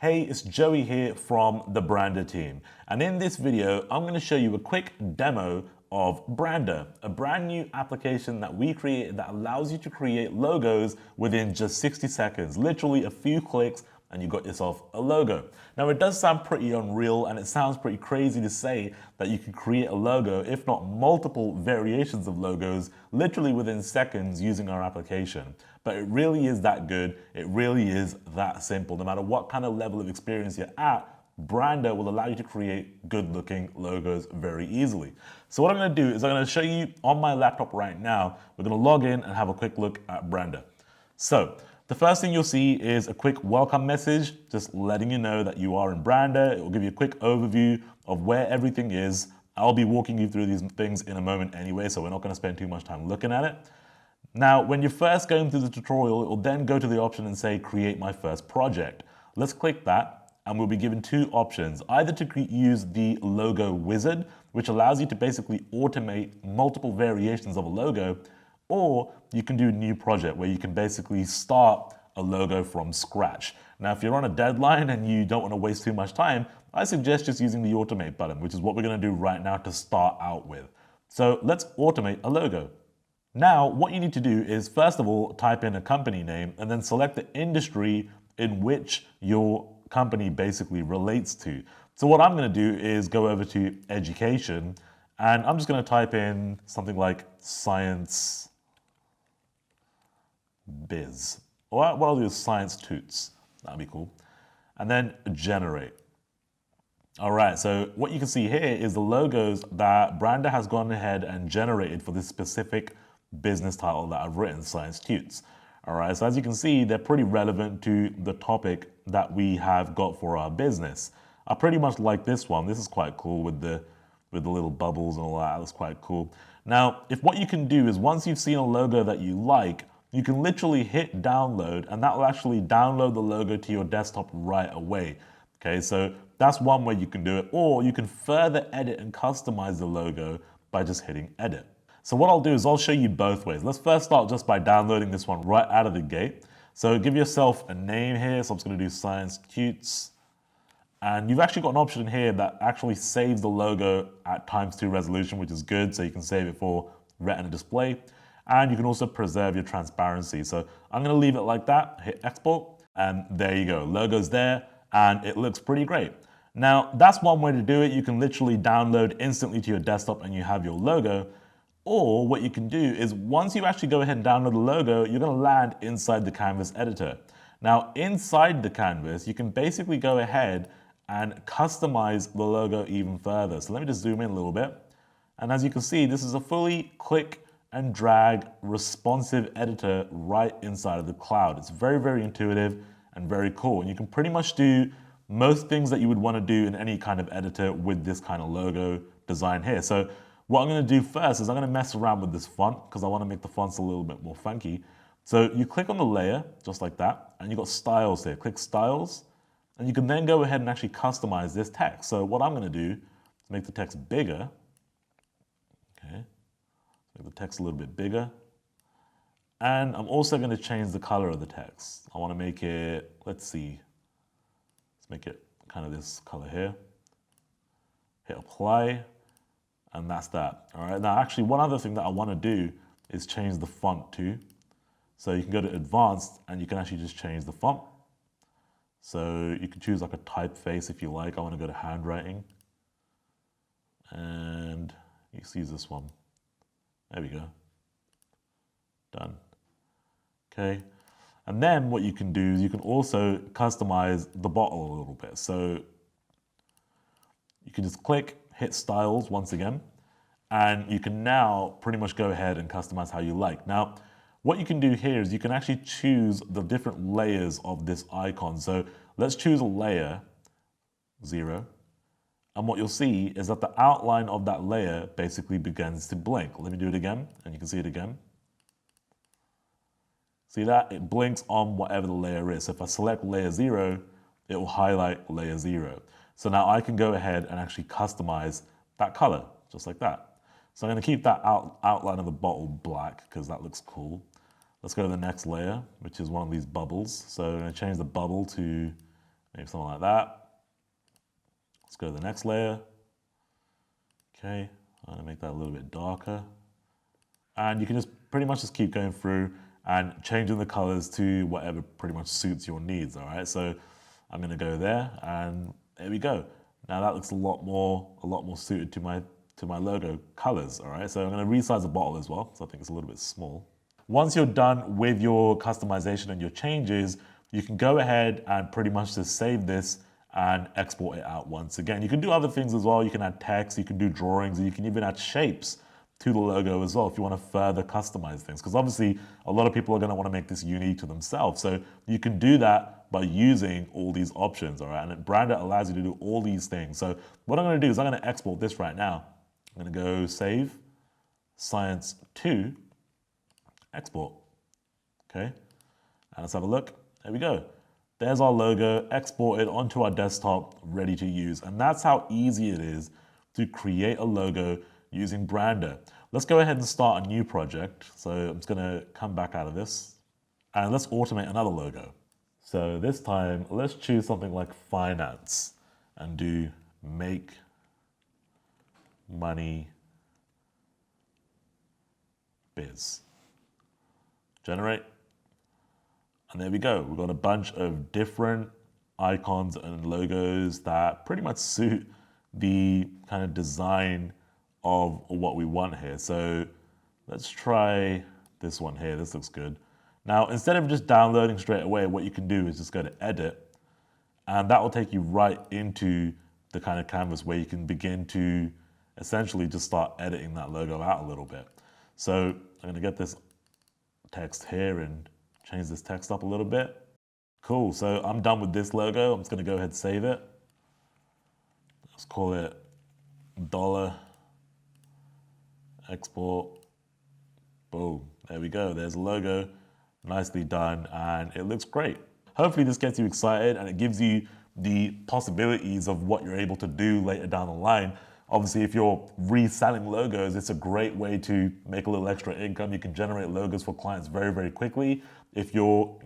Hey, it's Joey here from the Brandrr team. And in this video, I'm going to show you a quick demo of Brandrr, a brand new application that we created that allows you to create logos within just 60 seconds, literally a few clicks, and you got yourself a logo. Now it does sound pretty unreal and it sounds pretty crazy to say that you can create a logo, if not multiple variations of logos, literally within seconds using our application. But it really is that good. It really is that simple. No matter what kind of level of experience you're at, Brandrr will allow you to create good looking logos very easily. So what I'm going to do is I'm going to show you on my laptop right now. We're going to log in and have a quick look at Brandrr. So the first thing you'll see is a quick welcome message, just letting you know that you are in Brandrr. It will give you a quick overview of where everything is. I'll be walking you through these things in a moment anyway, so we're not going to spend too much time looking at it. Now, when you're first going through the tutorial, it will then go to the option and say, create my first project. Let's click that, and we'll be given two options, either to use the logo wizard, which allows you to basically automate multiple variations of a logo, or you can do a new project where you can basically start a logo from scratch. Now, if you're on a deadline and you don't want to waste too much time, I suggest just using the automate button, which is what we're going to do right now to start out with. So let's automate a logo. Now, what you need to do is, first of all, type in a company name and then select the industry in which your company basically relates to. So what I'm going to do is go over to education, and I'm just going to type in something like science biz. Or what I'll do is science toots. That'd be cool. And then generate. All right, so what you can see here is the logos that Brandrr has gone ahead and generated for this specific business title that I've written, Science Toots. All right, so as you can see, they're pretty relevant to the topic that we have got for our business. I pretty much like this one. This is quite cool with the little bubbles and all that. That's quite cool. Now, if what you can do is once you've seen a logo that you like, you can literally hit download and that will actually download the logo to your desktop right away. Okay, so that's one way you can do it, or you can further edit and customize the logo by just hitting edit. So what I'll do is I'll show you both ways. Let's first start just by downloading this one right out of the gate. So give yourself a name here. So I'm just going to do Science Toots. And you've actually got an option here that actually saves the logo at ×2 resolution, which is good. So you can save it for Retina display. And you can also preserve your transparency. So I'm going to leave it like that, hit export, and there you go. Logo's there, and it looks pretty great. Now, that's one way to do it. You can literally download instantly to your desktop and you have your logo. Or what you can do is once you actually go ahead and download the logo, you're going to land inside the Canvas editor. Now, inside the Canvas, you can basically go ahead and customize the logo even further. So let me just zoom in a little bit. And as you can see, this is a fully click and drag responsive editor right inside of the cloud. It's very, very intuitive and very cool. And you can pretty much do most things that you would want to do in any kind of editor with this kind of logo design here. So what I'm going to do first is I'm going to mess around with this font because I want to make the fonts a little bit more funky. So you click on the layer just like that, and you've got styles here. Click styles, and you can then go ahead and actually customize this text. So what I'm going to do is make the text bigger. Okay. Make the text a little bit bigger. And I'm also going to change the color of the text. I want to make it, let's make it kind of this color here. Hit apply, and that's that. All right. Now, actually, one other thing that I want to do is change the font too. So you can go to advanced, and you can actually just change the font. So you can choose like a typeface if you like. I want to go to handwriting, and you can use this one. There we go. Done. Okay. And then what you can do is you can also customize the bottle a little bit. So you can just click, hit styles once again, and you can now pretty much go ahead and customize how you like. Now, what you can do here is you can actually choose the different layers of this icon. So let's choose a layer 0. And what you'll see is that the outline of that layer basically begins to blink. Let me do it again, and you can see it again. See that? It blinks on whatever the layer is. So if I select layer 0, it will highlight layer 0. So now I can go ahead and actually customize that color, just like that. So I'm going to keep that outline of the bottle black because that looks cool. Let's go to the next layer, which is one of these bubbles. So I'm going to change the bubble to Maybe something like that. Let's go to the next layer. Okay, I'm gonna make that a little bit darker. And you can just pretty much just keep going through and changing the colors to whatever pretty much suits your needs, all right? So I'm gonna go there, and there we go. Now that looks a lot more suited to my logo colors, all right? So I'm gonna resize the bottle as well, so I think it's a little bit small. Once you're done with your customization and your changes, you can go ahead and pretty much just save this and export it out once again. You can do other things as well. You can add text, you can do drawings, and you can even add shapes to the logo as well if you want to further customize things. Because obviously a lot of people are going to want to make this unique to themselves. So you can do that by using all these options, all right? And Brandrr allows you to do all these things. So what I'm going to do is I'm going to export this right now. I'm going to go save, science 2, export, okay? And let's have a look. There we go. There's our logo exported onto our desktop, ready to use. And that's how easy it is to create a logo using Brandrr. Let's go ahead and start a new project. So I'm just gonna come back out of this and let's automate another logo. So this time, let's choose something like finance and do make money biz. Generate. And there we go. We've got a bunch of different icons and logos that pretty much suit the kind of design of what we want here. So let's try this one here. This looks good. Now, instead of just downloading straight away, what you can do is just go to edit, and that will take you right into the kind of canvas where you can begin to essentially just start editing that logo out a little bit. So I'm gonna get this text here and change this text up a little bit. Cool, so I'm done with this logo. I'm just gonna go ahead and save it. Let's call it $, export, boom, there we go. There's a logo, nicely done, and it looks great. Hopefully this gets you excited and it gives you the possibilities of what you're able to do later down the line. Obviously, if you're reselling logos, it's a great way to make a little extra income. You can generate logos for clients very, very quickly. If you're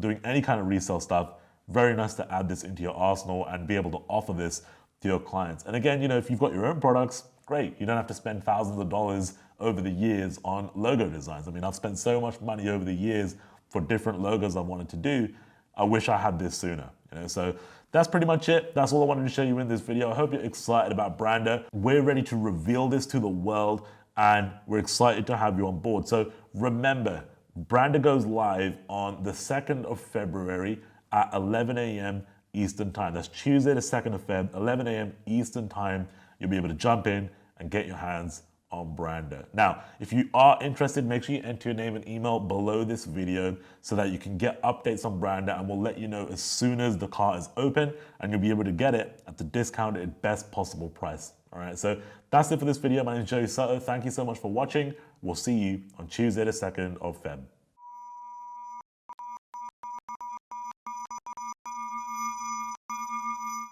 doing any kind of resale stuff, very nice to add this into your arsenal and be able to offer this to your clients. And again, if you've got your own products, great. You don't have to spend thousands of dollars over the years on logo designs. I mean, I've spent so much money over the years for different logos I wanted to do. I wish I had this sooner. So that's pretty much it. That's all I wanted to show you in this video. I hope you're excited about Brandrr. We're ready to reveal this to the world and we're excited to have you on board. So remember, Brandrr goes live on the 2nd of February at 11 a.m. Eastern time. That's Tuesday the 2nd of Feb, 11 a.m. Eastern time. You'll be able to jump in and get your hands on Brandrr. Now, if you are interested, make sure you enter your name and email below this video so that you can get updates on Brandrr, and we'll let you know as soon as the cart is open and you'll be able to get it at the discounted best possible price. All right, so that's it for this video. My name is Joey Soto. Thank you so much for watching. We'll see you on Tuesday the 2nd of Feb.